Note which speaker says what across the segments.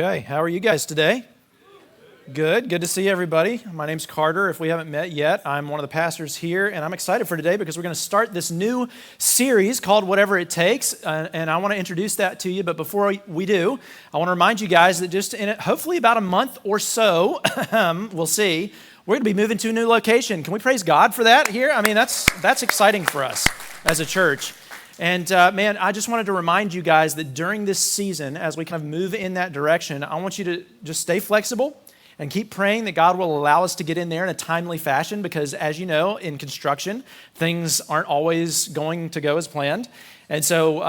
Speaker 1: Okay, how are you guys today? Good to see everybody. My name's Carter. If we haven't met yet, I'm one of the pastors here, and I'm excited for today because we're going to start this new series called Whatever It Takes, and I want to introduce that to you. But before we do, I want to remind you guys that just in hopefully about a month or so, we'll see, we're going to be moving to a new location. Can we praise God for that here? I mean, that's exciting for us as a church. And man, I just wanted to remind you guys that during this season, as we kind of move in that direction, I want you to just stay flexible and keep praying that God will allow us to get in there in a timely fashion because, as you know, in construction, things aren't always going to go as planned. And so,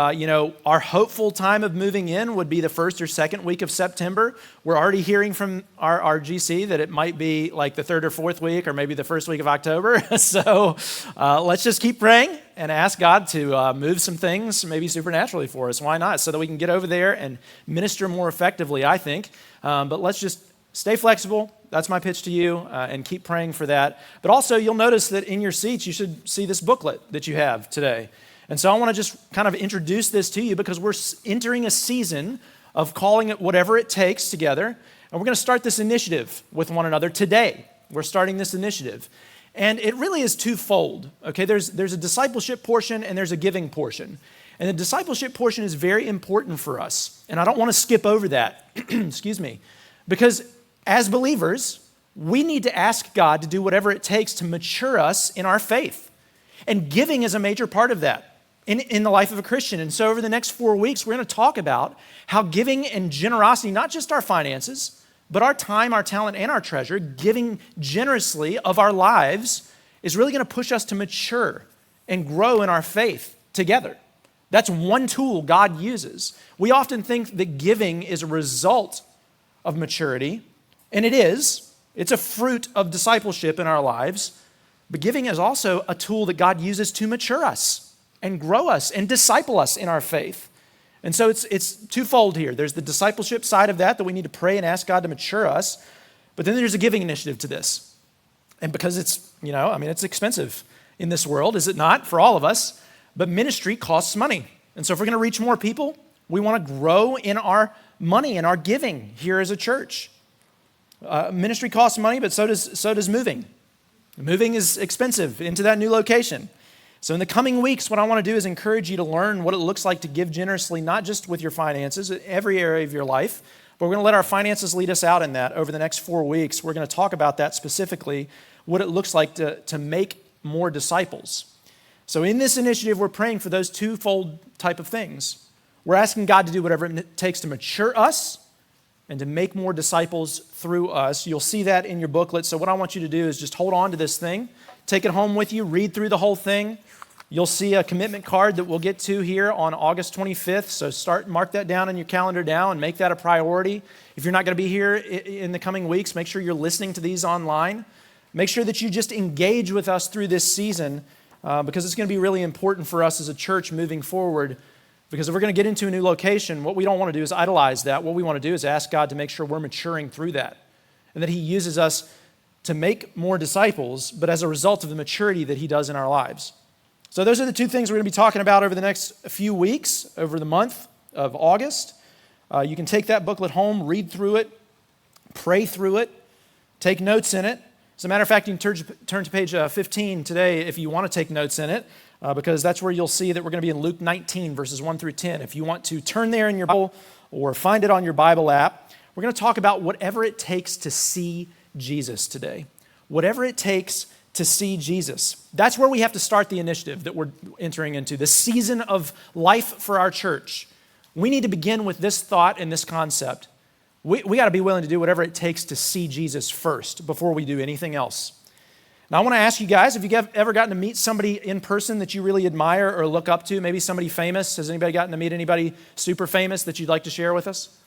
Speaker 1: our hopeful time of moving in would be the first or second week of September. We're already hearing from our GC that it might be like the third or fourth week or maybe the first week of October. So let's just keep praying and ask God to move some things maybe supernaturally for us. Why not? So that we can get over there and minister more effectively, I think. But let's just stay flexible. That's my pitch to you, and keep praying for that. But also, you'll notice that in your seats, you should see this booklet that you have today. And so I want to just kind of introduce this to you because we're entering a season of calling it Whatever It Takes together. And we're going to start this initiative with one another today. We're starting this initiative. And it really is twofold. Okay, there's a discipleship portion and there's a giving portion. And the discipleship portion is very important for us. And I don't want to skip over that. Excuse me. Because as believers, we need to ask God to do whatever it takes to mature us in our faith. And giving is a major part of that in the life of a Christian. And so over the next 4 weeks, we're going to talk about how giving and generosity, not just our finances, but our time, our talent, and our treasure, giving generously of our lives is really going to push us to mature and grow in our faith together. That's one tool God uses. We often think that giving is a result of maturity, and it is. It's a fruit of discipleship in our lives. But giving is also a tool that God uses to mature us and grow us and disciple us in our faith. And so it's twofold here. There's the discipleship side of that we need to pray and ask God to mature us. But then there's a giving initiative to this. And because it's expensive in this world, is it not, for all of us? But ministry costs money. And so if we're going to reach more people, we want to grow in our money and our giving here as a church. Ministry costs money, but so does moving. Moving is expensive into that new location. So in the coming weeks, what I want to do is encourage you to learn what it looks like to give generously, not just with your finances, every area of your life, but we're going to let our finances lead us out in that over the next 4 weeks. We're going to talk about that specifically, what it looks like to make more disciples. So in this initiative, we're praying for those twofold type of things. We're asking God to do whatever it takes to mature us and to make more disciples through us. You'll see that in your booklet. So what I want you to do is just hold on to this thing, take it home with you, read through the whole thing. You'll see a commitment card that we'll get to here on August 25th. So mark that down in your calendar now and make that a priority. If you're not going to be here in the coming weeks, make sure you're listening to these online. Make sure that you just engage with us through this season because it's going to be really important for us as a church moving forward. Because if we're going to get into a new location, what we don't want to do is idolize that. What we want to do is ask God to make sure we're maturing through that and that He uses us to make more disciples, but as a result of the maturity that He does in our lives. So those are the two things we're going to be talking about over the next few weeks, over the month of August. You can take that booklet home, read through it, pray through it, take notes in it. As a matter of fact, you can turn to page 15 today if you want to take notes in it. Because that's where you'll see that we're going to be in Luke 19, verses 1 through 10. If you want to turn there in your Bible or find it on your Bible app, we're going to talk about whatever it takes to see Jesus today. Whatever it takes to see Jesus. That's where we have to start the initiative that we're entering into, the season of life for our church. We need to begin with this thought and this concept. We got to be willing to do whatever it takes to see Jesus first before we do anything else. Now, I want to ask you guys, have you ever gotten to meet somebody in person that you really admire or look up to? Maybe somebody famous? Has anybody gotten to meet anybody super famous that you'd like to share with us?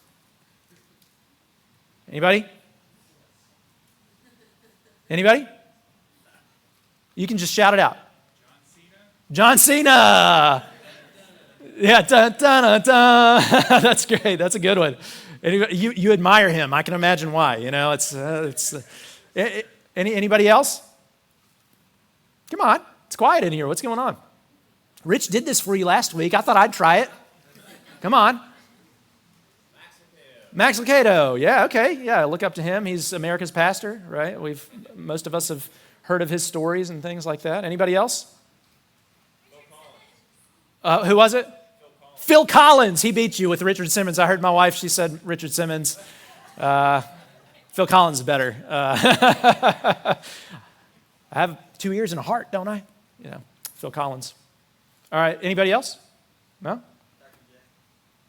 Speaker 1: Anybody? Anybody? You can just shout it out. John Cena! Yeah, dun, dun, dun, dun. That's great. That's a good one. You admire him. I can imagine why. Anybody else? Come on, it's quiet in here. What's going on? Rich did this for you last week. I thought I'd try it. Come on. Max Lucado, yeah, okay, yeah, look up to him. He's America's pastor, right? Most of us have heard of his stories and things like that. Anybody else? Who was it? Phil Collins. He beat you with Richard Simmons. I heard my wife, she said Richard Simmons. Phil Collins is better. I have 2 ears and a heart, don't I? Phil Collins. All right, anybody else? No?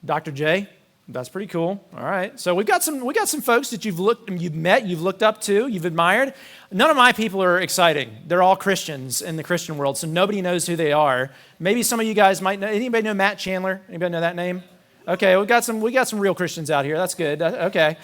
Speaker 1: Dr. J. That's pretty cool. All right. So we got some folks that you've met, you've looked up to, you've admired. None of my people are exciting. They're all Christians in the Christian world, so nobody knows who they are. Maybe some of you guys might know. Anybody know Matt Chandler? Anybody know that name? Okay, we got some real Christians out here. That's good. Okay.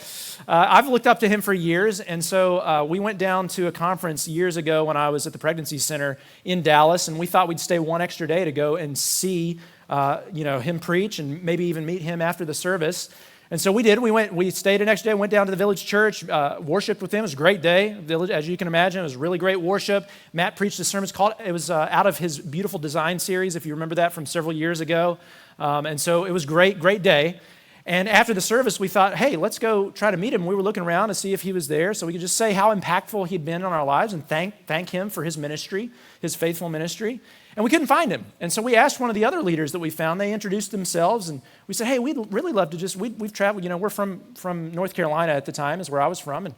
Speaker 1: I've looked up to him for years, and so we went down to a conference years ago when I was at the Pregnancy Center in Dallas, and we thought we'd stay one extra day to go and see him preach and maybe even meet him after the service. And so we did. We stayed the next day, went down to the village church, worshiped with him. It was a great day. Village, as you can imagine, it was really great worship. Matt preached a sermon. It was out of his Beautiful Design series, if you remember that from several years ago. And so it was great day. And after the service, we thought, hey, let's go try to meet him. We were looking around to see if he was there so we could just say how impactful he'd been on our lives and thank him for his ministry, his faithful ministry. And we couldn't find him. And so we asked one of the other leaders that we found. They introduced themselves, and we said, hey, we'd really love to we've traveled, we're from North Carolina at the time, is where I was from, and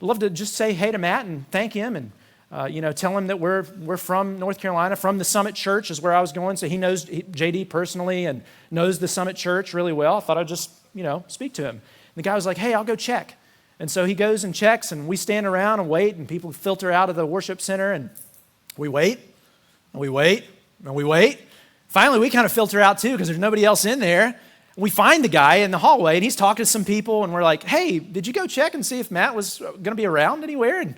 Speaker 1: I'd love to just say hey to Matt and thank him and, tell him that we're from North Carolina, from the Summit Church is where I was going. So he knows JD personally and knows the Summit Church really well. I thought I'd just, speak to him. And the guy was like, hey, I'll go check. And so he goes and checks, and we stand around and wait, and people filter out of the worship center, and we wait. And we wait, and we wait. Finally, we kind of filter out too because there's nobody else in there. We find the guy in the hallway, and he's talking to some people, and we're like, hey, did you go check and see if Matt was going to be around anywhere? And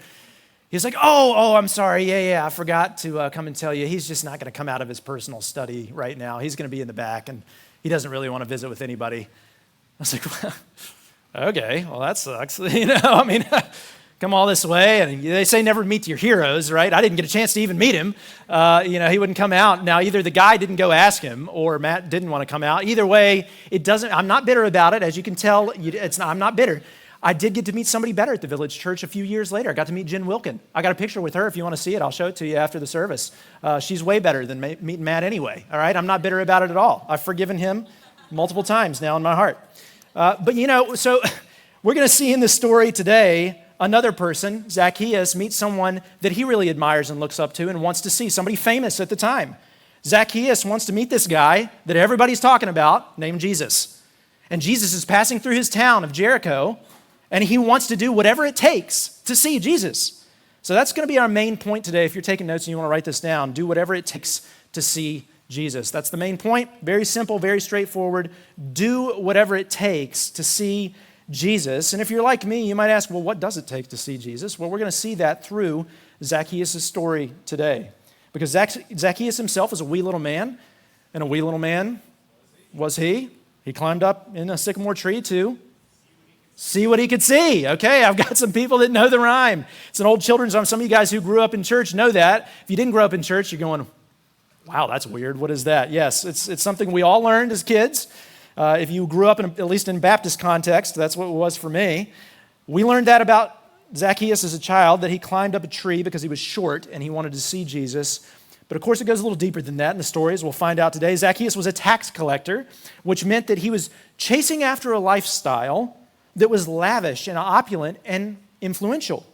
Speaker 1: he's like, oh, I'm sorry. Yeah, I forgot to come and tell you. He's just not going to come out of his personal study right now. He's going to be in the back, and he doesn't really want to visit with anybody. I was like, well, okay, well, that sucks. Come all this way, and they say never meet your heroes, right? I didn't get a chance to even meet him. He wouldn't come out. Now, either the guy didn't go ask him, or Matt didn't want to come out. Either way, I'm not bitter about it. As you can tell, I'm not bitter. I did get to meet somebody better at the Village Church a few years later. I got to meet Jen Wilkin. I got a picture with her. If you want to see it, I'll show it to you after the service. She's way better than meeting Matt anyway, all right? I'm not bitter about it at all. I've forgiven him multiple times now in my heart. So we're going to see in this story today another person, Zacchaeus, meets someone that he really admires and looks up to and wants to see, somebody famous at the time. Zacchaeus wants to meet this guy that everybody's talking about named Jesus. And Jesus is passing through his town of Jericho, and he wants to do whatever it takes to see Jesus. So that's going to be our main point today. If you're taking notes and you want to write this down, do whatever it takes to see Jesus. That's the main point. Very simple, very straightforward. Do whatever it takes to see Jesus. And if you're like me, you might ask, well, what does it take to see Jesus? Well, we're going to see that through Zacchaeus' story today. Because Zacchaeus himself is a wee little man, and a wee little man was he. He climbed up in a sycamore tree to see what he could see. Okay, I've got some people that know the rhyme. It's an old children's rhyme. Some of you guys who grew up in church know that. If you didn't grow up in church, you're going, wow, that's weird. What is that? Yes, it's something we all learned as kids. If you grew up, at least in Baptist context, that's what it was for me. We learned that about Zacchaeus as a child, that he climbed up a tree because he was short and he wanted to see Jesus. But of course, it goes a little deeper than that in the story, as we'll find out today. Zacchaeus was a tax collector, which meant that he was chasing after a lifestyle that was lavish and opulent and influential.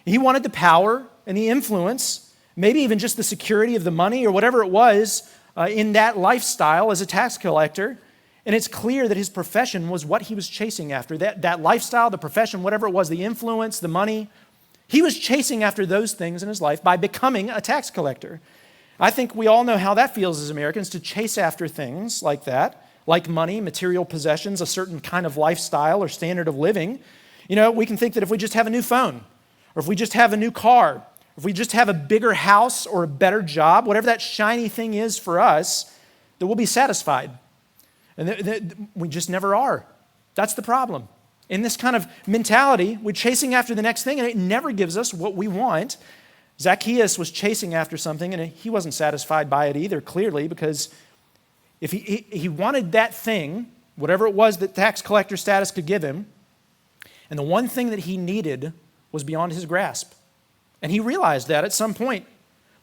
Speaker 1: He wanted the power and the influence, maybe even just the security of the money or whatever it was in that lifestyle as a tax collector. And it's clear that his profession was what he was chasing after. That lifestyle, the profession, whatever it was, the influence, the money, he was chasing after those things in his life by becoming a tax collector. I think we all know how that feels as Americans, to chase after things like that, like money, material possessions, a certain kind of lifestyle or standard of living. We can think that if we just have a new phone, or if we just have a new car, if we just have a bigger house or a better job, whatever that shiny thing is for us, that we'll be satisfied. And we just never are. That's the problem. In this kind of mentality, we're chasing after the next thing, and it never gives us what we want. Zacchaeus was chasing after something, and he wasn't satisfied by it either, clearly, because if he wanted that thing whatever it was that tax collector status could give him. And the one thing that he needed was beyond his grasp. And he realized that at some point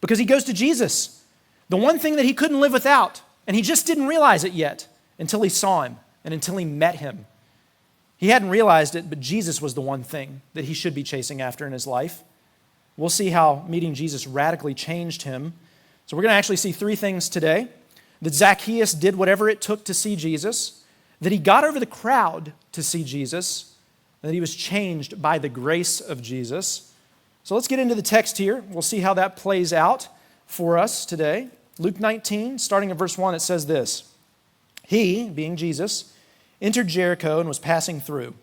Speaker 1: because he goes to Jesus, the one thing that he couldn't live without. And he just didn't realize it yet until he saw him and until he met him. He hadn't realized it, but Jesus was the one thing that he should be chasing after in his life. We'll see how meeting Jesus radically changed him. So we're going to actually see three things today. That Zacchaeus did whatever it took to see Jesus, that he got over the crowd to see Jesus, and that he was changed by the grace of Jesus. So let's get into the text here. We'll see how that plays out for us today. Luke 19, starting at verse 1, it says this. He, being Jesus, entered Jericho and was passing through.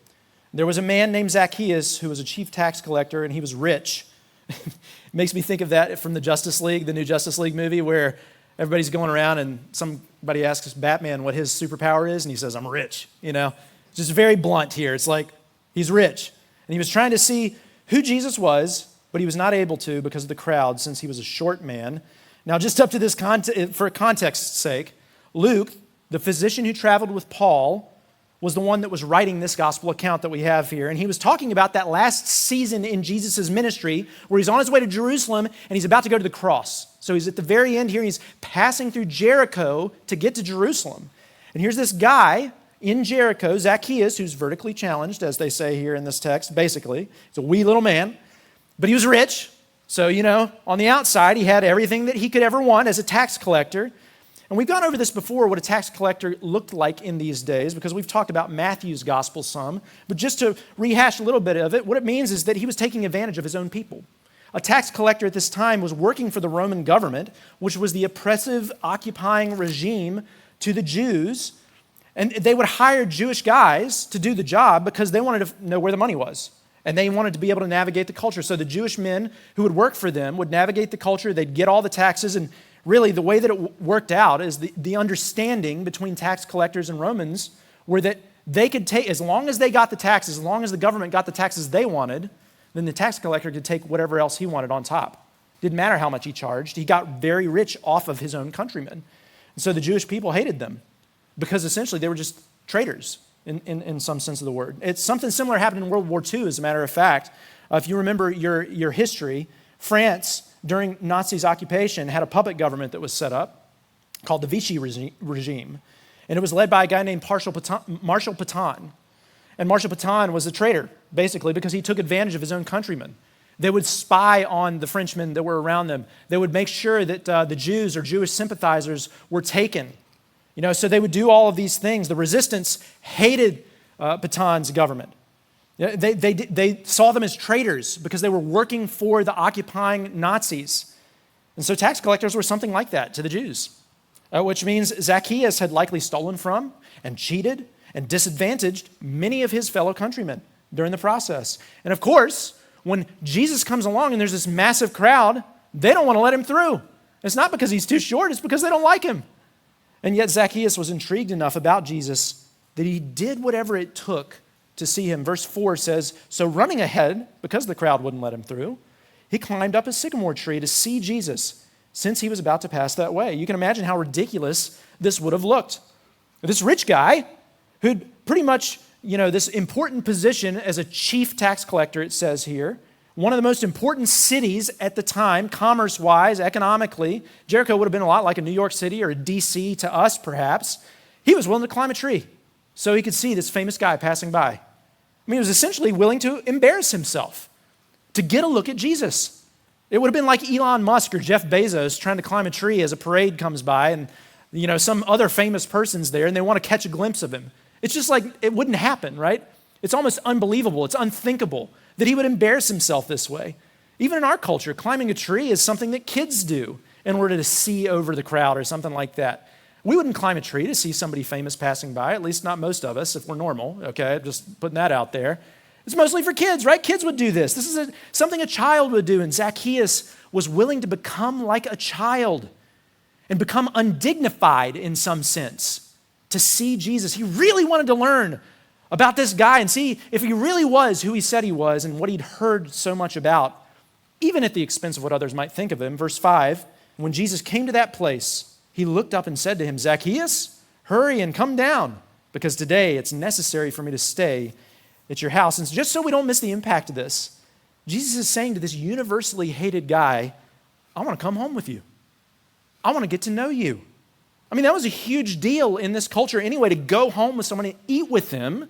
Speaker 1: There was a man named Zacchaeus who was a chief tax collector, and he was rich. It makes me think of that from the Justice League, the new Justice League movie, where everybody's going around and somebody asks Batman what his superpower is, and he says, I'm rich, It's just very blunt here. It's like, he's rich. And he was trying to see who Jesus was, but he was not able to because of the crowd, since he was a short man. Now, just up to this, for context's sake, Luke, the physician who traveled with Paul, was the one that was writing this gospel account that we have here. And he was talking about that last season in Jesus' ministry where he's on his way to Jerusalem and he's about to go to the cross. So he's at the very end here. He's passing through Jericho to get to Jerusalem. And here's this guy in Jericho, Zacchaeus, who's vertically challenged, as they say here in this text, basically. He's a wee little man, but he was rich. So, on the outside, he had everything that he could ever want as a tax collector. And we've gone over this before, what a tax collector looked like in these days, because we've talked about Matthew's gospel some. But just to rehash a little bit of it, what it means is that he was taking advantage of his own people. A tax collector at this time was working for the Roman government, which was the oppressive, occupying regime to the Jews. And they would hire Jewish guys to do the job because they wanted to know where the money was. And they wanted to be able to navigate the culture. So the Jewish men who would work for them would navigate the culture, they'd get all the taxes, and really, the way that it worked out is the understanding between tax collectors and Romans were that they could take, as long as they got the taxes, as long as the government got the taxes they wanted, then the tax collector could take whatever else he wanted on top. Didn't matter how much he charged. He got very rich off of his own countrymen. And so the Jewish people hated them because essentially they were just traitors in some sense of the word. It's something similar happened in World War II, as a matter of fact. If you remember your history, France, during Nazis' occupation, had a puppet government that was set up called the Vichy regime. And it was led by a guy named Marshal Pétain. And Marshal Pétain was a traitor, basically, because he took advantage of his own countrymen. They would spy on the Frenchmen that were around them. They would make sure that the Jews or Jewish sympathizers were taken. So they would do all of these things. The resistance hated Pétain's government. They saw them as traitors because they were working for the occupying Nazis. And so tax collectors were something like that to the Jews, which means Zacchaeus had likely stolen from and cheated and disadvantaged many of his fellow countrymen during the process. And of course, when Jesus comes along and there's this massive crowd, they don't want to let him through. It's not because he's too short, it's because they don't like him. And yet Zacchaeus was intrigued enough about Jesus that he did whatever it took to see him. Verse 4 says, so running ahead, because the crowd wouldn't let him through, he climbed up a sycamore tree to see Jesus, since he was about to pass that way. You can imagine how ridiculous this would have looked. This rich guy, who'd pretty much, this important position as a chief tax collector, it says here, one of the most important cities at the time, commerce-wise, economically. Jericho would have been a lot like a New York City or a D.C. to us, perhaps. He was willing to climb a tree so he could see this famous guy passing by. He was essentially willing to embarrass himself to get a look at Jesus. It would have been like Elon Musk or Jeff Bezos trying to climb a tree as a parade comes by and, some other famous person's there and they want to catch a glimpse of him. It's just like it wouldn't happen, right? It's almost unbelievable. It's unthinkable that he would embarrass himself this way. Even in our culture, climbing a tree is something that kids do in order to see over the crowd or something like that. We wouldn't climb a tree to see somebody famous passing by, at least not most of us, if we're normal, okay? Just putting that out there. It's mostly for kids, right? Kids would do this. This is something a child would do, and Zacchaeus was willing to become like a child and become undignified in some sense to see Jesus. He really wanted to learn about this guy and see if he really was who he said he was and what he'd heard so much about, even at the expense of what others might think of him. Verse 5, when Jesus came to that place, he looked up and said to him, Zacchaeus, hurry and come down, because today it's necessary for me to stay at your house. And just so we don't miss the impact of this, Jesus is saying to this universally hated guy, I want to come home with you. I want to get to know you. I mean, that was a huge deal in this culture anyway, to go home with someone and eat with them.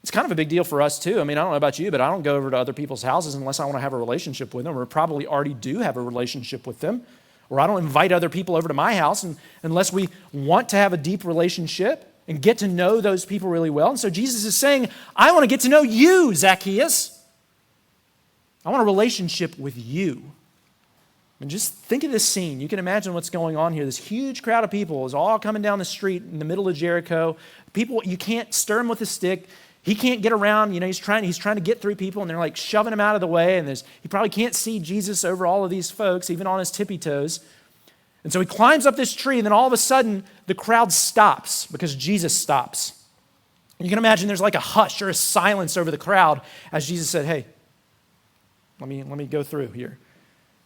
Speaker 1: It's kind of a big deal for us too. I mean, I don't know about you, but I don't go over to other people's houses unless I want to have a relationship with them, or probably already do have a relationship with them. Or I don't invite other people over to my house unless we want to have a deep relationship and get to know those people really well. And so Jesus is saying, I want to get to know you, Zacchaeus. I want a relationship with you. And just think of this scene. You can imagine what's going on here. This huge crowd of people is all coming down the street in the middle of Jericho. People, you can't stir them with a stick. He can't get around. He's trying to get through people, and they're like shoving him out of the way. And he probably can't see Jesus over all of these folks, even on his tippy toes. And so he climbs up this tree, and then all of a sudden, the crowd stops because Jesus stops. And you can imagine there's like a hush or a silence over the crowd as Jesus said, hey, let me go through here.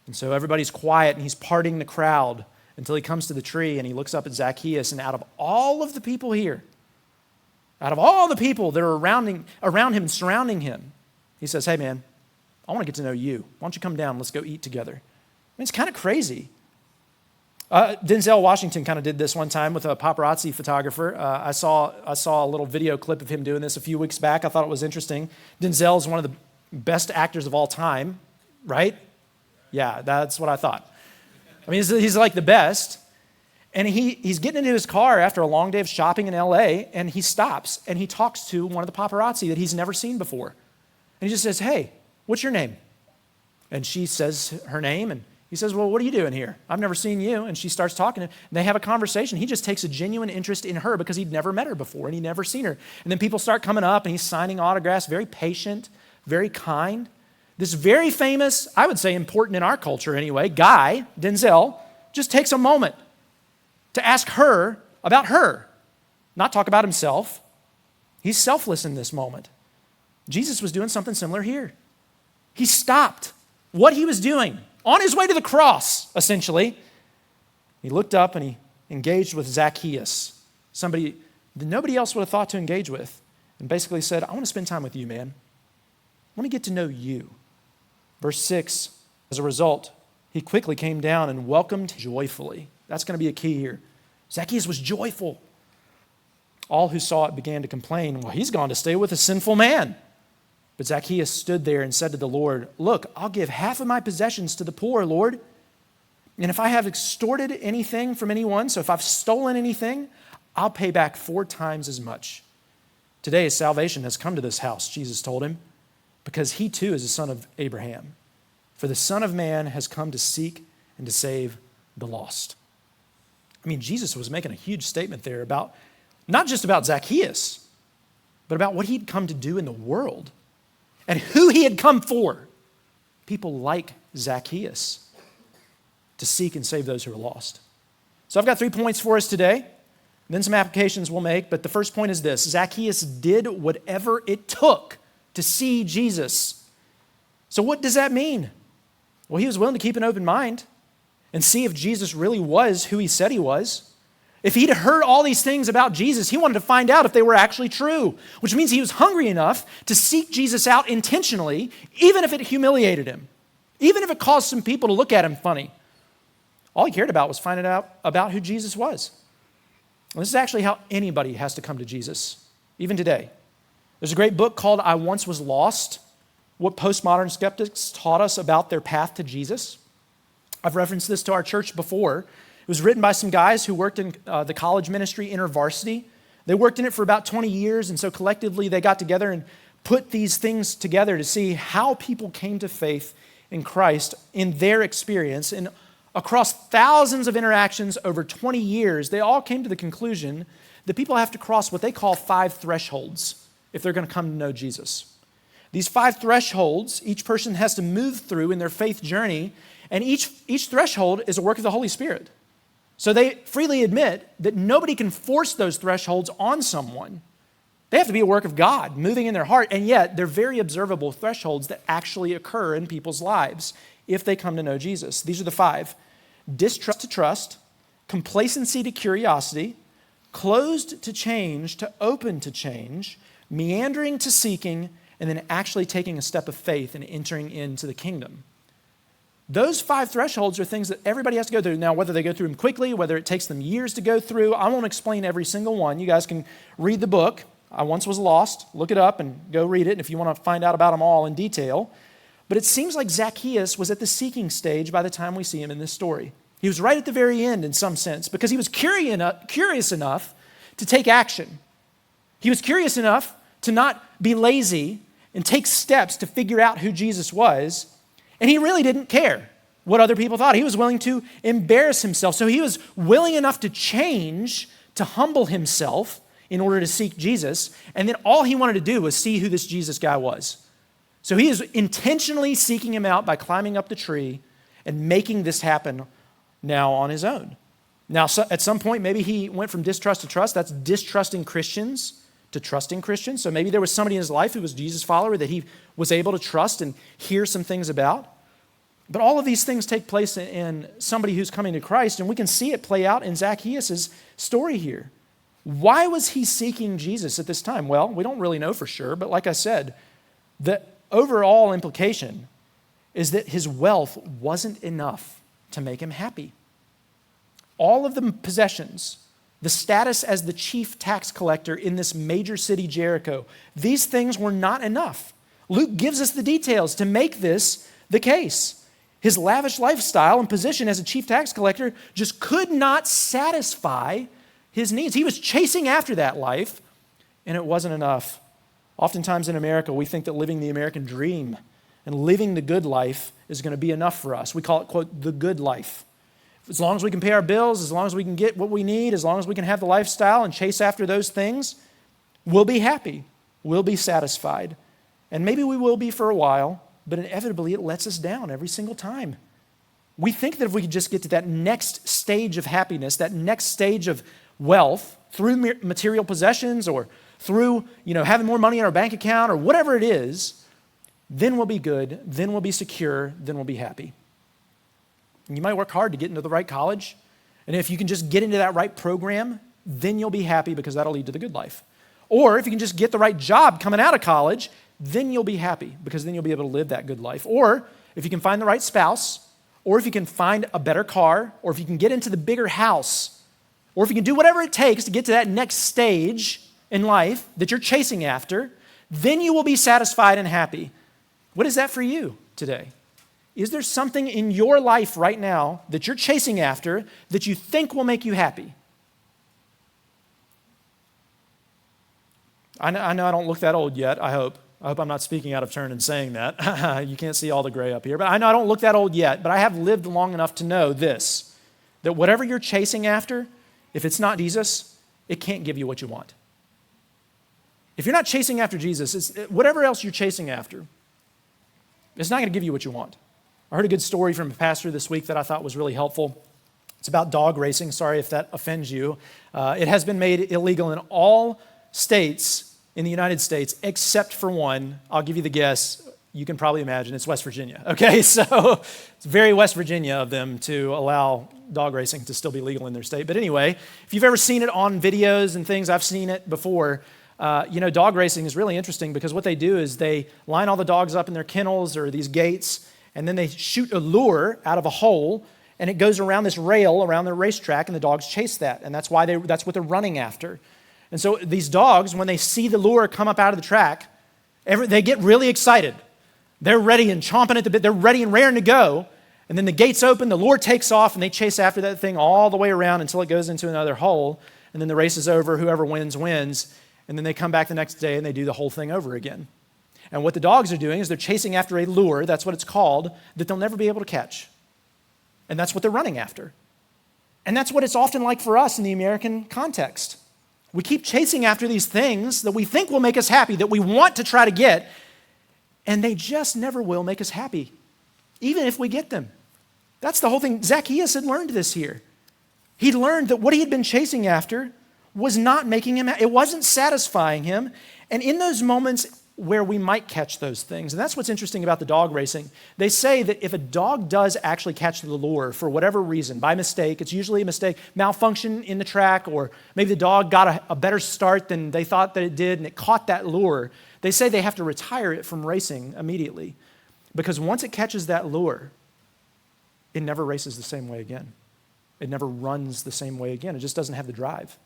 Speaker 1: And so everybody's quiet, and he's parting the crowd until he comes to the tree, and he looks up at Zacchaeus, and out of all of the people here, out of all the people that are around him and surrounding him, he says, hey man, I want to get to know you. Why don't you come down? Let's go eat together. I mean, it's kind of crazy. Denzel Washington kind of did this one time with a paparazzi photographer. I saw a little video clip of him doing this a few weeks back. I thought it was interesting. Denzel is one of the best actors of all time, right? Yeah, that's what I thought. I mean, he's like the best. And he's getting into his car after a long day of shopping in LA, and he stops, and he talks to one of the paparazzi that he's never seen before. And he just says, hey, what's your name? And she says her name, and he says, well, what are you doing here? I've never seen you. And she starts talking to him, and they have a conversation. He just takes a genuine interest in her because he'd never met her before, and he'd never seen her. And then people start coming up, and he's signing autographs, very patient, very kind. This very famous, I would say important in our culture anyway, guy, Denzel, just takes a moment to ask her about her, not talk about himself. He's selfless in this moment. Jesus was doing something similar here. He stopped what he was doing on his way to the cross, essentially. He looked up and he engaged with Zacchaeus, somebody that nobody else would have thought to engage with, and basically said, I want to spend time with you, man. Let me get to know you. Verse 6, as a result, he quickly came down and welcomed joyfully. That's going to be a key here. Zacchaeus was joyful. All who saw it began to complain, well, he's gone to stay with a sinful man. But Zacchaeus stood there and said to the Lord, look, I'll give half of my possessions to the poor, Lord. And if I have extorted anything from anyone, so if I've stolen anything, I'll pay back 4 times as much. Today, salvation has come to this house, Jesus told him, because he too is a son of Abraham. For the Son of Man has come to seek and to save the lost. I mean, Jesus was making a huge statement there about, not just about Zacchaeus, but about what he'd come to do in the world and who he had come for. People like Zacchaeus to seek and save those who are lost. So I've got 3 points for us today, and then some applications we'll make. But the first point is this: Zacchaeus did whatever it took to see Jesus. So what does that mean? Well, he was willing to keep an open mind and see if Jesus really was who he said he was. If he'd heard all these things about Jesus, he wanted to find out if they were actually true, which means he was hungry enough to seek Jesus out intentionally, even if it humiliated him, even if it caused some people to look at him funny. All he cared about was finding out about who Jesus was. And this is actually how anybody has to come to Jesus, even today. There's a great book called I Once Was Lost, what postmodern skeptics taught us about their path to Jesus. I've referenced this to our church before. It was written by some guys who worked in the college ministry, InterVarsity. They worked in it for about 20 years, and so collectively they got together and put these things together to see how people came to faith in Christ in their experience. And across thousands of interactions over 20 years, they all came to the conclusion that people have to cross what they call 5 thresholds if they're going to come to know Jesus. These 5 thresholds, each person has to move through in their faith journey, and each threshold is a work of the Holy Spirit. So they freely admit that nobody can force those thresholds on someone. They have to be a work of God moving in their heart, and yet they're very observable thresholds that actually occur in people's lives if they come to know Jesus. These are the 5: distrust to trust, complacency to curiosity, closed to change to open to change, meandering to seeking, and then actually taking a step of faith and entering into the kingdom. Those 5 thresholds are things that everybody has to go through. Now, whether they go through them quickly, whether it takes them years to go through, I won't explain every single one. You guys can read the book. I Once Was Lost. Look it up and go read it, and if you want to find out about them all in detail. But it seems like Zacchaeus was at the seeking stage by the time we see him in this story. He was right at the very end in some sense because he was curious enough to take action. He was curious enough to not be lazy and take steps to figure out who Jesus was. And he really didn't care what other people thought. He was willing to embarrass himself. So he was willing enough to change, to humble himself in order to seek Jesus. And then all he wanted to do was see who this Jesus guy was. So he is intentionally seeking him out by climbing up the tree and making this happen now on his own. Now, at some point, maybe he went from distrust to trust. That's distrusting Christians to trusting Christians. So maybe there was somebody in his life who was a Jesus follower that he was able to trust and hear some things about. But all of these things take place in somebody who's coming to Christ, and we can see it play out in Zacchaeus' story here. Why was he seeking Jesus at this time? Well, we don't really know for sure, but like I said, the overall implication is that his wealth wasn't enough to make him happy. All of the possessions, the status as the chief tax collector in this major city, Jericho, these things were not enough. Luke gives us the details to make this the case. His lavish lifestyle and position as a chief tax collector just could not satisfy his needs. He was chasing after that life, and it wasn't enough. Oftentimes in America, we think that living the American dream and living the good life is going to be enough for us. We call it, quote, the good life. As long as we can pay our bills, as long as we can get what we need, as long as we can have the lifestyle and chase after those things, we'll be happy. We'll be satisfied. And maybe we will be for a while, but inevitably it lets us down every single time. We think that if we could just get to that next stage of happiness, that next stage of wealth through material possessions or through, having more money in our bank account or whatever it is, then we'll be good, then we'll be secure, then we'll be happy. And you might work hard to get into the right college, and if you can just get into that right program, then you'll be happy because that'll lead to the good life. Or if you can just get the right job coming out of college, then you'll be happy because then you'll be able to live that good life. Or if you can find the right spouse, or if you can find a better car, or if you can get into the bigger house, or if you can do whatever it takes to get to that next stage in life that you're chasing after, then you will be satisfied and happy. What is that for you today? Is there something in your life right now that you're chasing after that you think will make you happy? I know I don't look that old yet, I hope. I hope I'm not speaking out of turn in saying that. You can't see all the gray up here. But I know I don't look that old yet, but I have lived long enough to know this, that whatever you're chasing after, if it's not Jesus, it can't give you what you want. If you're not chasing after Jesus, whatever else you're chasing after, it's not going to give you what you want. I heard a good story from a pastor this week that I thought was really helpful. It's about dog racing. Sorry if that offends you. It has been made illegal in all states in the United States except for one. I'll give you the guess. You can probably imagine it's West Virginia. Okay, so it's very West Virginia of them to allow dog racing to still be legal in their state. But anyway, if you've ever seen it on videos and things, I've seen it before. Dog racing is really interesting because what they do is they line all the dogs up in their kennels or these gates, and then they shoot a lure out of a hole, and it goes around this rail around the racetrack, and the dogs chase that, and that's what they're running after. And so these dogs, when they see the lure come up out of the track, they get really excited. They're ready and chomping at the bit. They're ready and raring to go. And then the gates open, the lure takes off, and they chase after that thing all the way around until it goes into another hole. And then the race is over. Whoever wins, wins. And then they come back the next day, and they do the whole thing over again. And what the dogs are doing is they're chasing after a lure, that's what it's called, that they'll never be able to catch. And that's what they're running after. And that's what it's often like for us in the American context. We keep chasing after these things that we think will make us happy, that we want to try to get, and they just never will make us happy, even if we get them. That's the whole thing. Zacchaeus had learned this here. He'd learned that what he had been chasing after was not making him happy. It wasn't satisfying him. And in those moments, where we might catch those things. And that's what's interesting about the dog racing. They say that if a dog does actually catch the lure for whatever reason, by mistake, it's usually a mistake, malfunction in the track, or maybe the dog got a better start than they thought that it did and it caught that lure, they say they have to retire it from racing immediately. Because once it catches that lure, it never races the same way again. It never runs the same way again. It just doesn't have the drive.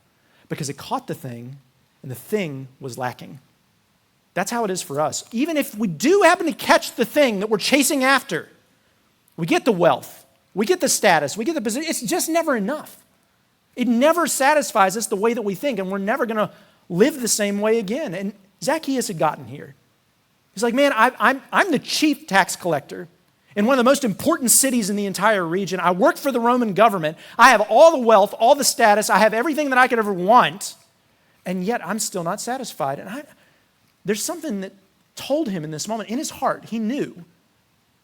Speaker 1: Because it caught the thing, and the thing was lacking. That's how it is for us. Even if we do happen to catch the thing that we're chasing after, we get the wealth, we get the status, we get the position, it's just never enough. It never satisfies us the way that we think, and we're never going to live the same way again. And Zacchaeus had gotten here. He's like, man, I'm the chief tax collector in one of the most important cities in the entire region. I work for the Roman government. I have all the wealth, all the status. I have everything that I could ever want, and yet I'm still not satisfied. And there's something that told him in this moment, in his heart, he knew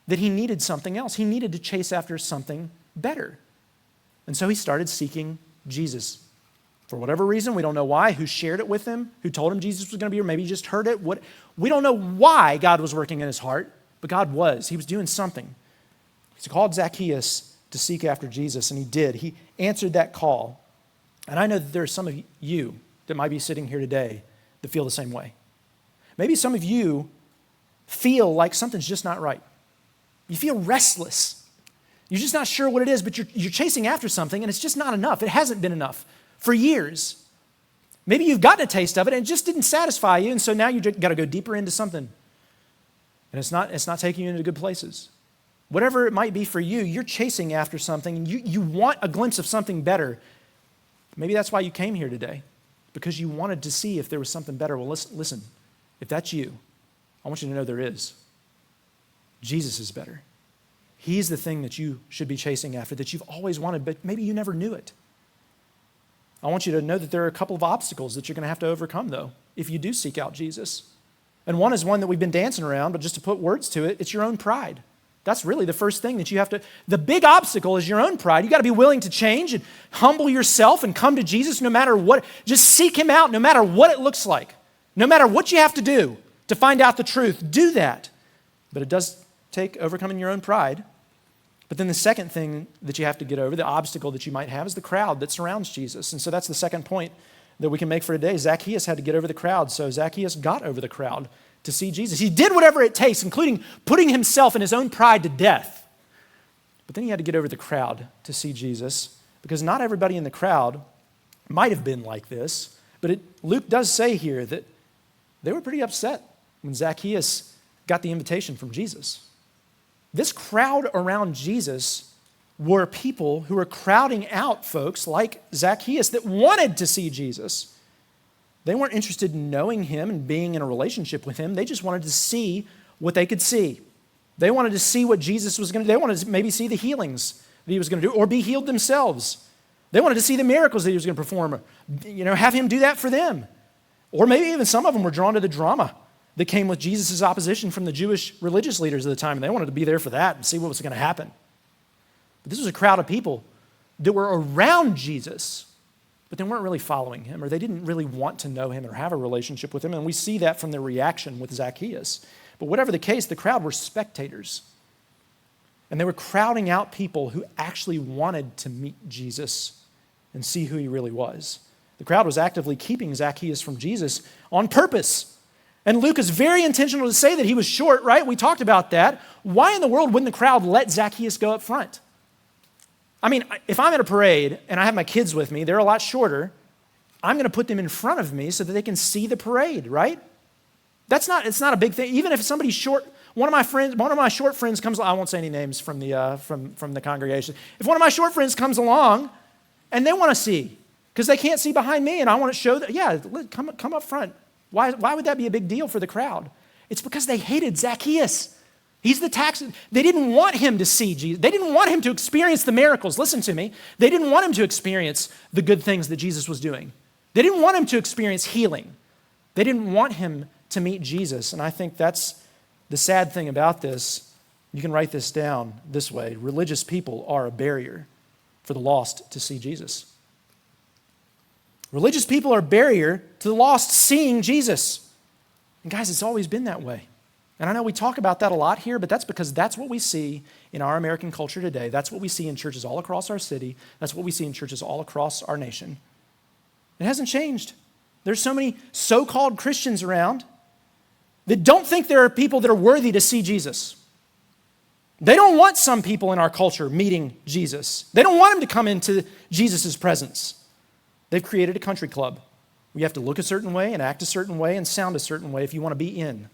Speaker 1: that he needed something else. He needed to chase after something better. And so he started seeking Jesus. For whatever reason, we don't know why, who shared it with him, who told him Jesus was going to be here, maybe he just heard it. We don't know why God was working in his heart, but God was. He was doing something. He called Zacchaeus to seek after Jesus, and he did. He answered that call. And I know that there are some of you that might be sitting here today that feel the same way. Maybe some of you feel like something's just not right. You feel restless. You're just not sure what it is, but you're chasing after something, and it's just not enough. It hasn't been enough for years. Maybe you've gotten a taste of it, and it just didn't satisfy you, and so now you've got to go deeper into something. And it's not taking you into good places. Whatever it might be for you, you're chasing after something, and you want a glimpse of something better. Maybe that's why you came here today, because you wanted to see if there was something better. Well, listen. If that's you, I want you to know there is. Jesus is better. He's the thing that you should be chasing after, that you've always wanted, but maybe you never knew it. I want you to know that there are a couple of obstacles that you're going to have to overcome, though, if you do seek out Jesus. And one is one that we've been dancing around, but just to put words to it, it's your own pride. That's really the first thing that you have to, the big obstacle is your own pride. You got to be willing to change and humble yourself and come to Jesus no matter what. Just seek him out no matter what it looks like. No matter what you have to do to find out the truth, do that. But it does take overcoming your own pride. But then the second thing that you have to get over, the obstacle that you might have, is the crowd that surrounds Jesus. And so that's the second point that we can make for today. Zacchaeus had to get over the crowd. So Zacchaeus got over the crowd to see Jesus. He did whatever it takes, including putting himself and his own pride to death. But then he had to get over the crowd to see Jesus, because not everybody in the crowd might have been like this. But Luke does say here that they were pretty upset when Zacchaeus got the invitation from Jesus. This crowd around Jesus were people who were crowding out folks like Zacchaeus that wanted to see Jesus. They weren't interested in knowing him and being in a relationship with him. They just wanted to see what they could see. They wanted to see what Jesus was going to do. They wanted to maybe see the healings that he was going to do, or be healed themselves. They wanted to see the miracles that he was going to perform, or, have him do that for them. Or maybe even some of them were drawn to the drama that came with Jesus' opposition from the Jewish religious leaders of the time, and they wanted to be there for that and see what was going to happen. But this was a crowd of people that were around Jesus, but they weren't really following him, or they didn't really want to know him or have a relationship with him, and we see that from their reaction with Zacchaeus. But whatever the case, the crowd were spectators, and they were crowding out people who actually wanted to meet Jesus and see who he really was. The crowd was actively keeping Zacchaeus from Jesus on purpose. And Luke is very intentional to say that he was short, right? We talked about that. Why in the world wouldn't the crowd let Zacchaeus go up front? I mean, if I'm at a parade and I have my kids with me, they're a lot shorter, I'm going to put them in front of me so that they can see the parade, right? It's not a big thing. Even if somebody's short, one of my short friends comes, I won't say any names from the congregation. If one of my short friends comes along and they want to see, because they can't see behind me, and I want to show that, yeah, come up front. Why would that be a big deal for the crowd? It's because they hated Zacchaeus. He's the tax. They didn't want him to see Jesus. They didn't want him to experience the miracles. Listen to me. They didn't want him to experience the good things that Jesus was doing. They didn't want him to experience healing. They didn't want him to meet Jesus. And I think that's the sad thing about this. You can write this down this way. Religious people are a barrier for the lost to see Jesus. Religious people are a barrier to the lost seeing Jesus. And guys, it's always been that way. And I know we talk about that a lot here, but that's because that's what we see in our American culture today. That's what we see in churches all across our city. That's what we see in churches all across our nation. It hasn't changed. There's so many so-called Christians around that don't think there are people that are worthy to see Jesus. They don't want some people in our culture meeting Jesus. They don't want him to come into Jesus' presence. They've created a country club. You have to look a certain way and act a certain way and sound a certain way if you want to be in.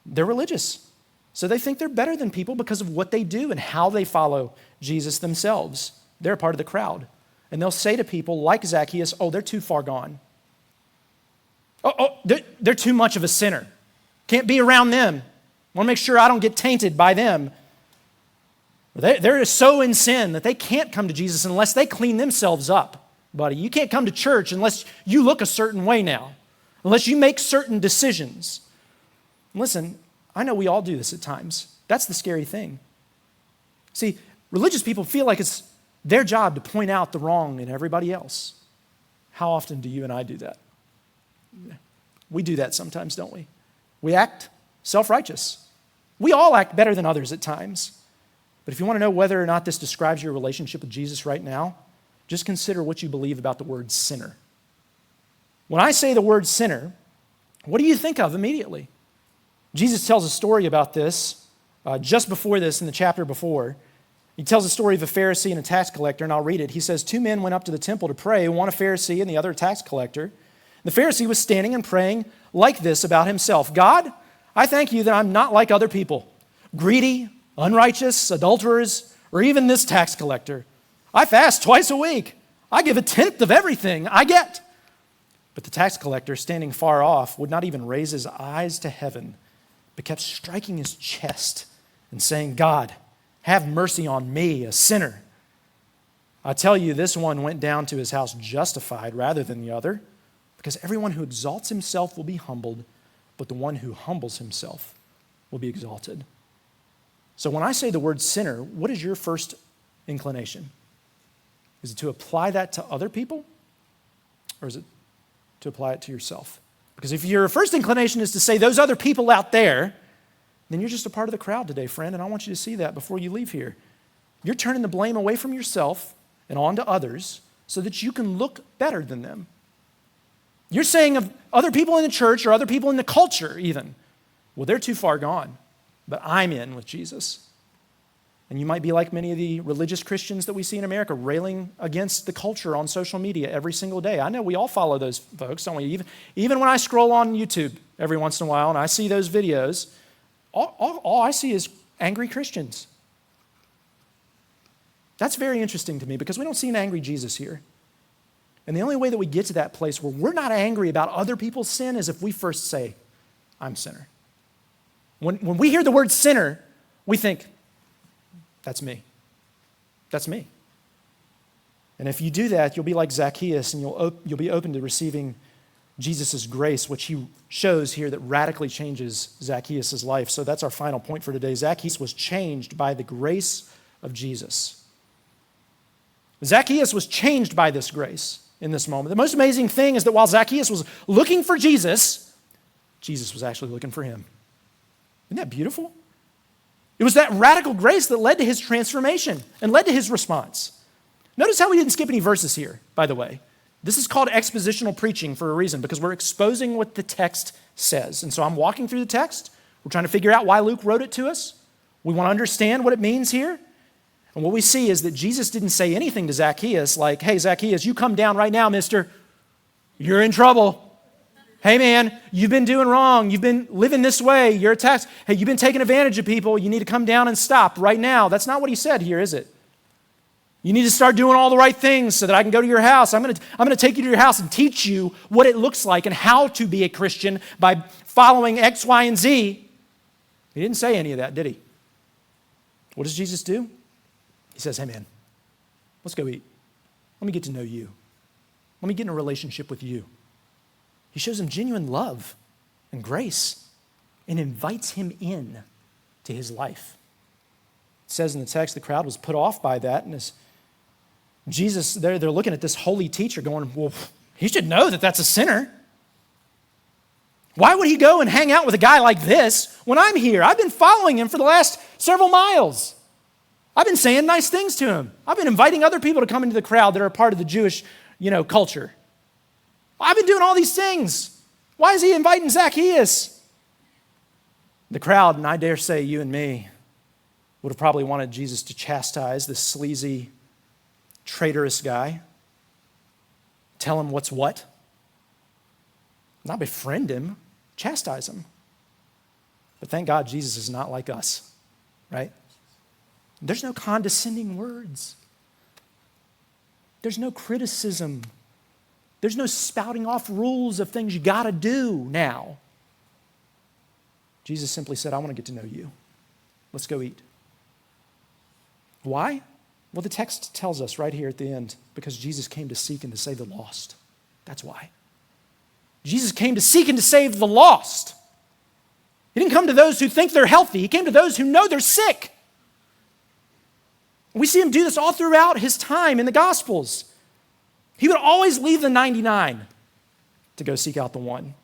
Speaker 1: They're religious. So they think they're better than people because of what they do and how they follow Jesus themselves. They're a part of the crowd. And they'll say to people like Zacchaeus, oh, they're too far gone. They're too much of a sinner. Can't be around them. Want to make sure I don't get tainted by them. They're so in sin that they can't come to Jesus unless they clean themselves up, buddy. You can't come to church unless you look a certain way now, unless you make certain decisions. Listen, I know we all do this at times. That's the scary thing. See, religious people feel like it's their job to point out the wrong in everybody else. How often do you and I do that? We do that sometimes, don't we? We act self-righteous. We all act better than others at times. But if you want to know whether or not this describes your relationship with Jesus right now, just consider what you believe about the word sinner. When I say the word sinner, what do you think of immediately? Jesus tells a story about this just before this in the chapter before. He tells a story of a Pharisee and a tax collector, and I'll read it. He says, 2 men went up to the temple to pray, one a Pharisee and the other a tax collector. The Pharisee was standing and praying like this about himself: God, I thank you that I'm not like other people, greedy, unrighteous, adulterers, or even this tax collector. I fast twice a week. I give 1/10 of everything I get. But the tax collector, standing far off, would not even raise his eyes to heaven, but kept striking his chest and saying, God, have mercy on me, a sinner. I tell you, this one went down to his house justified rather than the other, because everyone who exalts himself will be humbled, but the one who humbles himself will be exalted. So when I say the word sinner, what is your first inclination? Is it to apply that to other people, or is it to apply it to yourself? Because if your first inclination is to say those other people out there, then you're just a part of the crowd today, friend, and I want you to see that before you leave here. You're turning the blame away from yourself and onto others so that you can look better than them. You're saying of other people in the church or other people in the culture even, well, they're too far gone, but I'm in with Jesus. And you might be like many of the religious Christians that we see in America, railing against the culture on social media every single day. I know we all follow those folks, don't we? Even when I scroll on YouTube every once in a while and I see those videos, all I see is angry Christians. That's very interesting to me because we don't see an angry Jesus here. And the only way that we get to that place where we're not angry about other people's sin is if we first say, I'm a sinner. When we hear the word sinner, we think, that's me. That's me. And if you do that, you'll be like Zacchaeus and you'll be open to receiving Jesus' grace, which he shows here that radically changes Zacchaeus' life. So that's our final point for today. Zacchaeus was changed by the grace of Jesus. Zacchaeus was changed by this grace in this moment. The most amazing thing is that while Zacchaeus was looking for Jesus, Jesus was actually looking for him. Isn't that beautiful? It was that radical grace that led to his transformation and led to his response. Notice how we didn't skip any verses here, by the way. This is called expositional preaching for a reason, because we're exposing what the text says. And so I'm walking through the text. We're trying to figure out why Luke wrote it to us. We want to understand what it means here. And what we see is that Jesus didn't say anything to Zacchaeus like, hey, Zacchaeus, you come down right now, mister. You're in trouble. Hey, man, you've been doing wrong. You've been living this way. You're a tax. Hey, you've been taking advantage of people. You need to come down and stop right now. That's not what he said here, is it? You need to start doing all the right things so that I can go to your house. I'm going to take you to your house and teach you what it looks like and how to be a Christian by following X, Y, and Z. He didn't say any of that, did he? What does Jesus do? He says, hey, man, let's go eat. Let me get to know you. Let me get in a relationship with you. He shows him genuine love and grace and invites him in to his life. It says in the text, the crowd was put off by that. And as Jesus, they're looking at this holy teacher going, well, he should know that that's a sinner. Why would he go and hang out with a guy like this when I'm here? I've been following him for the last several miles. I've been saying nice things to him. I've been inviting other people to come into the crowd that are a part of the Jewish, culture. I've been doing all these things. Why is he inviting Zacchaeus? The crowd, and I dare say you and me, would have probably wanted Jesus to chastise this sleazy, traitorous guy. Tell him what's what. Not befriend him, chastise him. But thank God Jesus is not like us, right? There's no condescending words. There's no criticism. There's no spouting off rules of things you got to do now. Jesus simply said, I want to get to know you. Let's go eat. Why? Well, the text tells us right here at the end, because Jesus came to seek and to save the lost. That's why. Jesus came to seek and to save the lost. He didn't come to those who think they're healthy. He came to those who know they're sick. We see him do this all throughout his time in the Gospels. He would always leave the 99 to go seek out the one.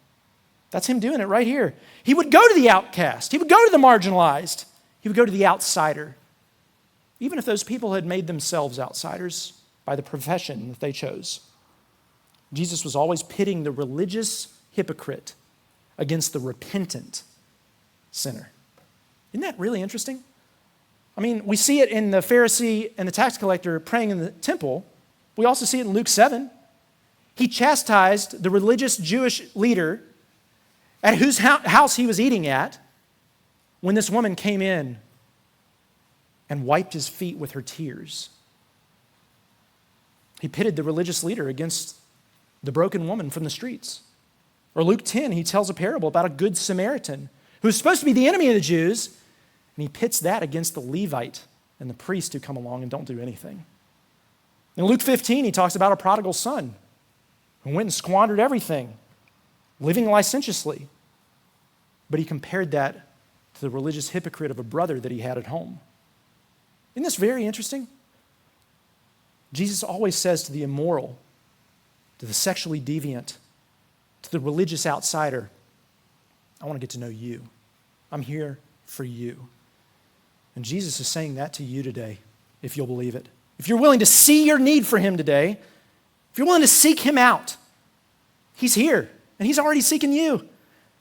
Speaker 1: That's him doing it right here. He would go to the outcast. He would go to the marginalized. He would go to the outsider. Even if those people had made themselves outsiders by the profession that they chose. Jesus was always pitting the religious hypocrite against the repentant sinner. Isn't that really interesting? I mean, we see it in the Pharisee and the tax collector praying in the temple. We also see it in Luke 7. He chastised the religious Jewish leader at whose house he was eating at when this woman came in and wiped his feet with her tears. He pitted the religious leader against the broken woman from the streets. Or Luke 10, he tells a parable about a good Samaritan who's supposed to be the enemy of the Jews, and he pits that against the Levite and the priest who come along and don't do anything. In Luke 15, he talks about a prodigal son who went and squandered everything, living licentiously. But he compared that to the religious hypocrite of a brother that he had at home. Isn't this very interesting? Jesus always says to the immoral, to the sexually deviant, to the religious outsider, I want to get to know you. I'm here for you. And Jesus is saying that to you today, if you'll believe it. If you're willing to see your need for him today, if you're willing to seek him out, he's here, and he's already seeking you.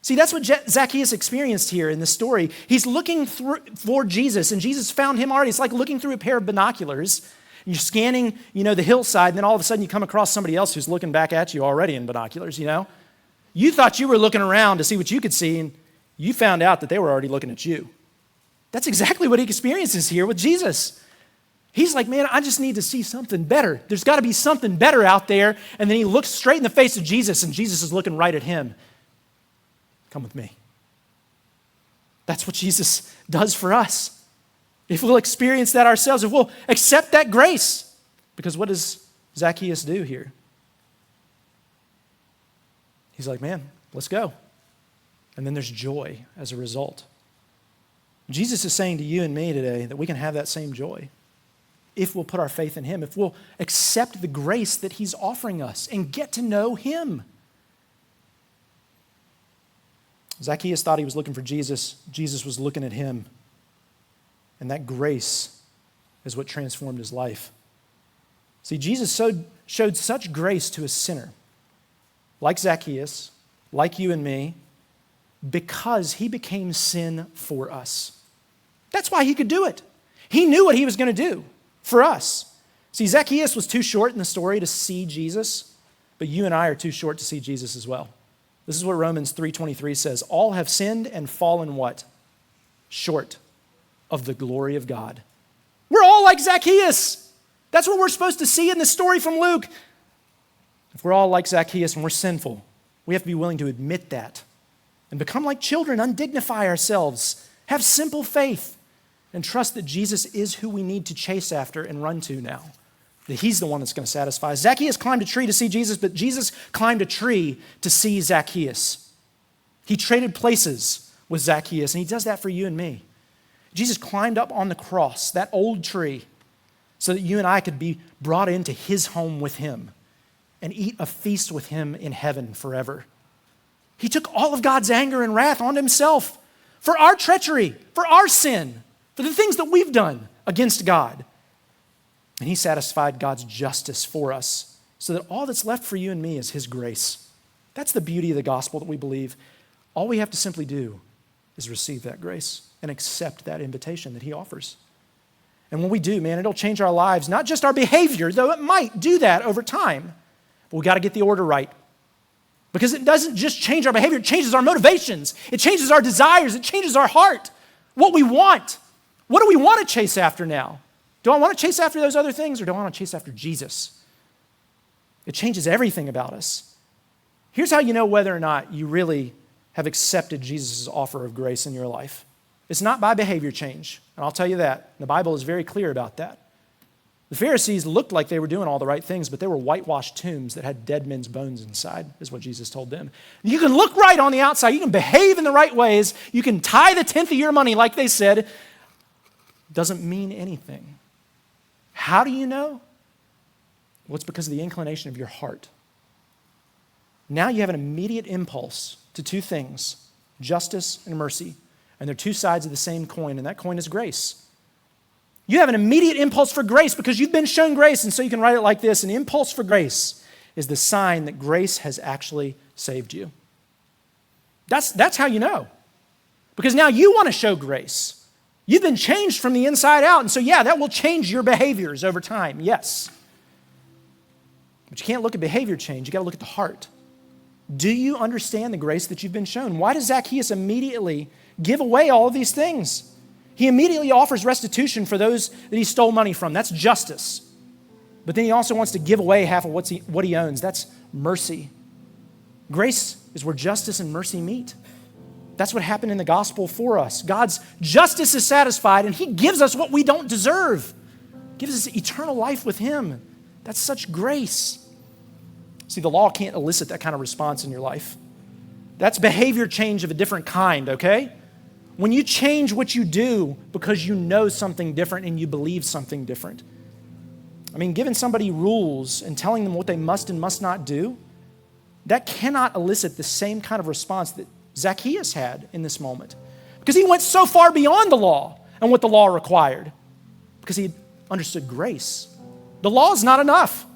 Speaker 1: See, that's what Zacchaeus experienced here in this story. He's looking for Jesus, and Jesus found him already. It's like looking through a pair of binoculars, and you're scanning, the hillside, and then all of a sudden you come across somebody else who's looking back at you already in binoculars, You thought you were looking around to see what you could see, and you found out that they were already looking at you. That's exactly what he experiences here with Jesus. He's like, man, I just need to see something better. There's got to be something better out there. And then he looks straight in the face of Jesus, and Jesus is looking right at him. Come with me. That's what Jesus does for us. If we'll experience that ourselves, if we'll accept that grace. Because what does Zacchaeus do here? He's like, man, let's go. And then there's joy as a result. Jesus is saying to you and me today that we can have that same joy if we'll put our faith in him, if we'll accept the grace that he's offering us and get to know him. Zacchaeus thought he was looking for Jesus. Jesus was looking at him. And that grace is what transformed his life. See, Jesus showed such grace to a sinner, like Zacchaeus, like you and me, because he became sin for us. That's why he could do it. He knew what he was going to do for us. See, Zacchaeus was too short in the story to see Jesus, but you and I are too short to see Jesus as well. This is what Romans 3:23 says. All have sinned and fallen what? Short of the glory of God. We're all like Zacchaeus. That's what we're supposed to see in the story from Luke. If we're all like Zacchaeus and we're sinful, we have to be willing to admit that and become like children, undignify ourselves, have simple faith, and trust that Jesus is who we need to chase after and run to now. That he's the one that's going to satisfy us. Zacchaeus climbed a tree to see Jesus, but Jesus climbed a tree to see Zacchaeus. He traded places with Zacchaeus, and he does that for you and me. Jesus climbed up on the cross, that old tree, so that you and I could be brought into his home with him and eat a feast with him in heaven forever. He took all of God's anger and wrath on himself for our treachery, for our sin, for the things that we've done against God. And he satisfied God's justice for us so that all that's left for you and me is his grace. That's the beauty of the gospel that we believe. All we have to simply do is receive that grace and accept that invitation that he offers. And when we do, man, it'll change our lives, not just our behavior, though it might do that over time. But we got to get the order right. Because it doesn't just change our behavior, it changes our motivations. It changes our desires. It changes our heart. What we want. What do we want to chase after now? Do I want to chase after those other things, or do I want to chase after Jesus? It changes everything about us. Here's how you know whether or not you really have accepted Jesus' offer of grace in your life. It's not by behavior change, and I'll tell you that. The Bible is very clear about that. The Pharisees looked like they were doing all the right things, but they were whitewashed tombs that had dead men's bones inside, is what Jesus told them. You can look right on the outside. You can behave in the right ways. You can tithe the 10th of your money like they said. Doesn't mean anything. How do you know? Well, it's because of the inclination of your heart. Now you have an immediate impulse to two things, justice and mercy. And they're two sides of the same coin, and that coin is grace. You have an immediate impulse for grace because you've been shown grace, and so you can write it like this: an impulse for grace is the sign that grace has actually saved you. That's how you know. Because now you want to show grace. You've been changed from the inside out, and so yeah, that will change your behaviors over time, yes. But you can't look at behavior change, you got to look at the heart. Do you understand the grace that you've been shown? Why does Zacchaeus immediately give away all of these things? He immediately offers restitution for those that he stole money from. That's justice. But then he also wants to give away half of what he owns. That's mercy. Grace is where justice and mercy meet. That's what happened in the gospel for us. God's justice is satisfied, and he gives us what we don't deserve. He gives us eternal life with him. That's such grace. See, the law can't elicit that kind of response in your life. That's behavior change of a different kind, okay? When you change what you do because you know something different and you believe something different. I mean, giving somebody rules and telling them what they must and must not do, that cannot elicit the same kind of response that Zacchaeus had in this moment. Because he went so far beyond the law and what the law required. Because he understood grace. The law is not enough.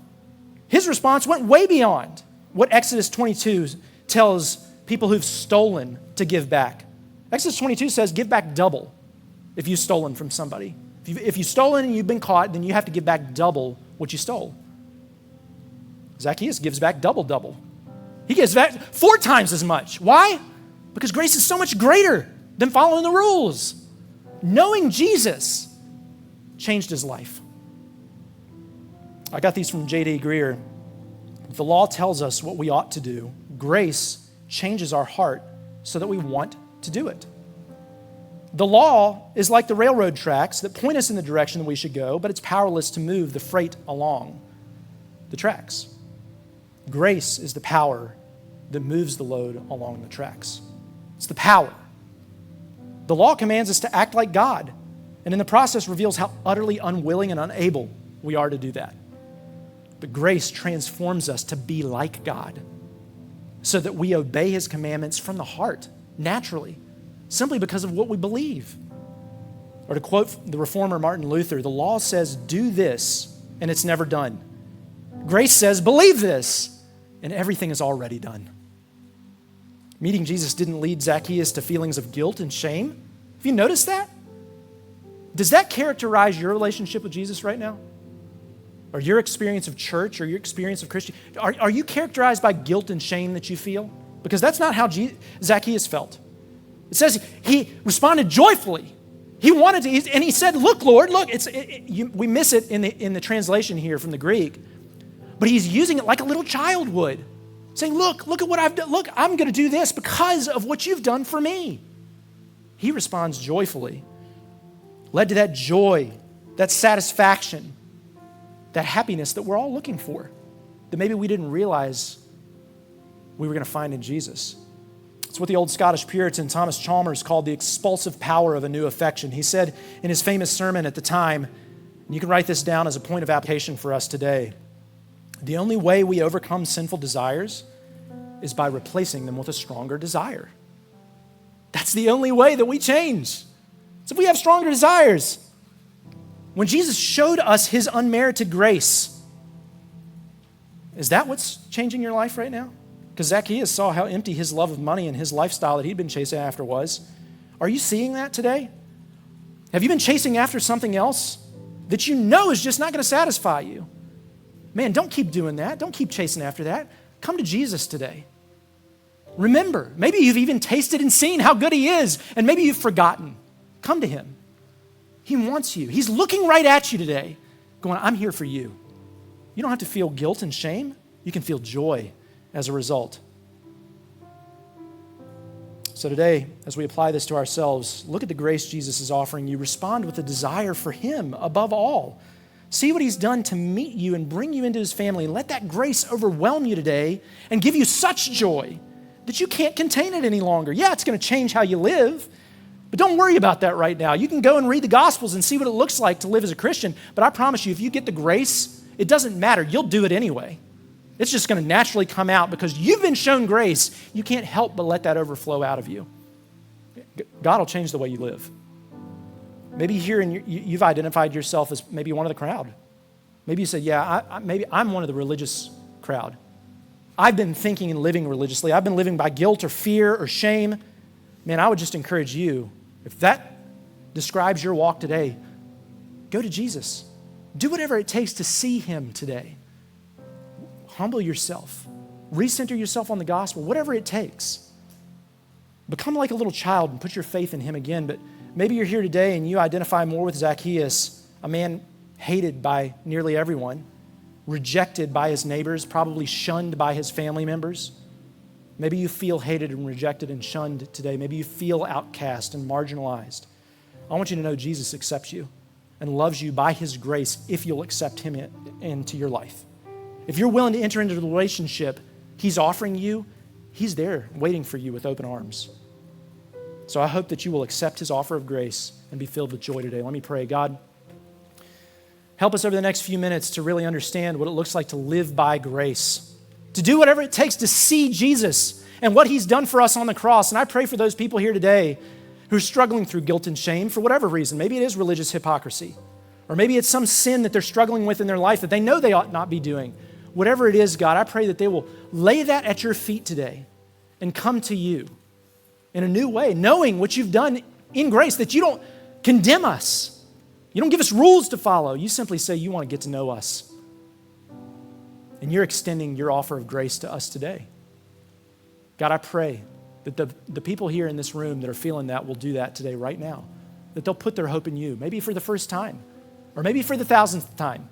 Speaker 1: His response went way beyond what Exodus 22 tells people who've stolen to give back. Exodus 22 says, give back double if you've stolen from somebody. If you've stolen and you've been caught, then you have to give back double what you stole. Zacchaeus gives back double. He gives back 4 times as much. Why? Because grace is so much greater than following the rules. Knowing Jesus changed his life. I got these from J.D. Greer. The law tells us what we ought to do. Grace changes our heart so that we want to do it. The law is like the railroad tracks that point us in the direction that we should go, but it's powerless to move the freight along the tracks. Grace is the power that moves the load along the tracks. It's the power. The law commands us to act like God, and in the process reveals how utterly unwilling and unable we are to do that. But grace transforms us to be like God so that we obey his commandments from the heart, naturally, simply because of what we believe. Or to quote the reformer Martin Luther, the law says, do this, and it's never done. Grace says, believe this, and everything is already done. Meeting Jesus didn't lead Zacchaeus to feelings of guilt and shame. Have you noticed that? Does that characterize your relationship with Jesus right now? Or your experience of church, or your experience of Christian? Are you characterized by guilt and shame that you feel? Because that's not how Zacchaeus felt. It says he responded joyfully. He wanted to, and he said, look, Lord, look. We miss it in the translation here from the Greek. But he's using it like a little child would. Saying, look at what I've done. Look, I'm going to do this because of what you've done for me. He responds joyfully. Led to that joy, that satisfaction, that happiness that we're all looking for, that maybe we didn't realize we were going to find in Jesus. It's what the old Scottish Puritan Thomas Chalmers called the expulsive power of a new affection. He said in his famous sermon at the time, and you can write this down as a point of application for us today, the only way we overcome sinful desires is by replacing them with a stronger desire. That's the only way that we change. So if we have stronger desires, when Jesus showed us his unmerited grace, is that what's changing your life right now? Because Zacchaeus saw how empty his love of money and his lifestyle that he'd been chasing after was. Are you seeing that today? Have you been chasing after something else that you know is just not going to satisfy you? Man, don't keep doing that. Don't keep chasing after that. Come to Jesus today. Remember, maybe you've even tasted and seen how good he is, and maybe you've forgotten. Come to him. He wants you. He's looking right at you today, going, I'm here for you. You don't have to feel guilt and shame. You can feel joy as a result. So today, as we apply this to ourselves, look at the grace Jesus is offering you. Respond with a desire for him above all. See what he's done to meet you and bring you into his family. Let that grace overwhelm you today and give you such joy that you can't contain it any longer. Yeah, it's going to change how you live, but don't worry about that right now. You can go and read the Gospels and see what it looks like to live as a Christian, but I promise you, if you get the grace, it doesn't matter. You'll do it anyway. It's just going to naturally come out because you've been shown grace. You can't help but let that overflow out of you. God will change the way you live. Maybe here you've identified yourself as maybe one of the crowd. Maybe you say, yeah, maybe I'm one of the religious crowd. I've been thinking and living religiously. I've been living by guilt or fear or shame. Man, I would just encourage you, if that describes your walk today, go to Jesus. Do whatever it takes to see him today. Humble yourself. Recenter yourself on the gospel, whatever it takes. Become like a little child and put your faith in him again. But maybe you're here today and you identify more with Zacchaeus, a man hated by nearly everyone, rejected by his neighbors, probably shunned by his family members. Maybe you feel hated and rejected and shunned today. Maybe you feel outcast and marginalized. I want you to know Jesus accepts you and loves you by his grace if you'll accept him into your life. If you're willing to enter into the relationship he's offering you, he's there waiting for you with open arms. So I hope that you will accept his offer of grace and be filled with joy today. Let me pray. God, help us over the next few minutes to really understand what it looks like to live by grace, to do whatever it takes to see Jesus and what he's done for us on the cross. And I pray for those people here today who are struggling through guilt and shame for whatever reason. Maybe it is religious hypocrisy, or maybe it's some sin that they're struggling with in their life that they know they ought not be doing. Whatever it is, God, I pray that they will lay that at your feet today and come to you in a new way, knowing what you've done in grace, that you don't condemn us. You don't give us rules to follow. You simply say you want to get to know us. And you're extending your offer of grace to us today. God, I pray that the people here in this room that are feeling that will do that today, right now, that they'll put their hope in you, maybe for the first time, or maybe for the 1,000th time.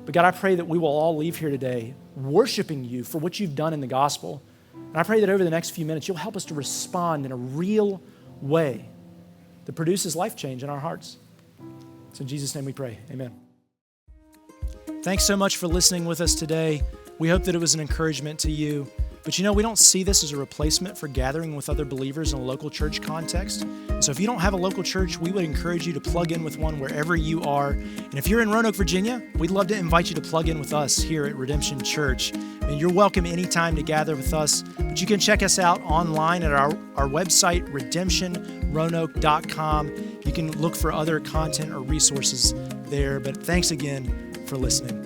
Speaker 1: But God, I pray that we will all leave here today worshiping you for what you've done in the gospel. And I pray that over the next few minutes, you'll help us to respond in a real way that produces life change in our hearts. So in Jesus' name we pray, amen. Thanks so much for listening with us today. We hope that it was an encouragement to you. But we don't see this as a replacement for gathering with other believers in a local church context. And so if you don't have a local church, we would encourage you to plug in with one wherever you are. And if you're in Roanoke, Virginia, we'd love to invite you to plug in with us here at Redemption Church. And you're welcome anytime to gather with us. But you can check us out online at our website, redemptionroanoke.com. You can look for other content or resources there. But thanks again for listening.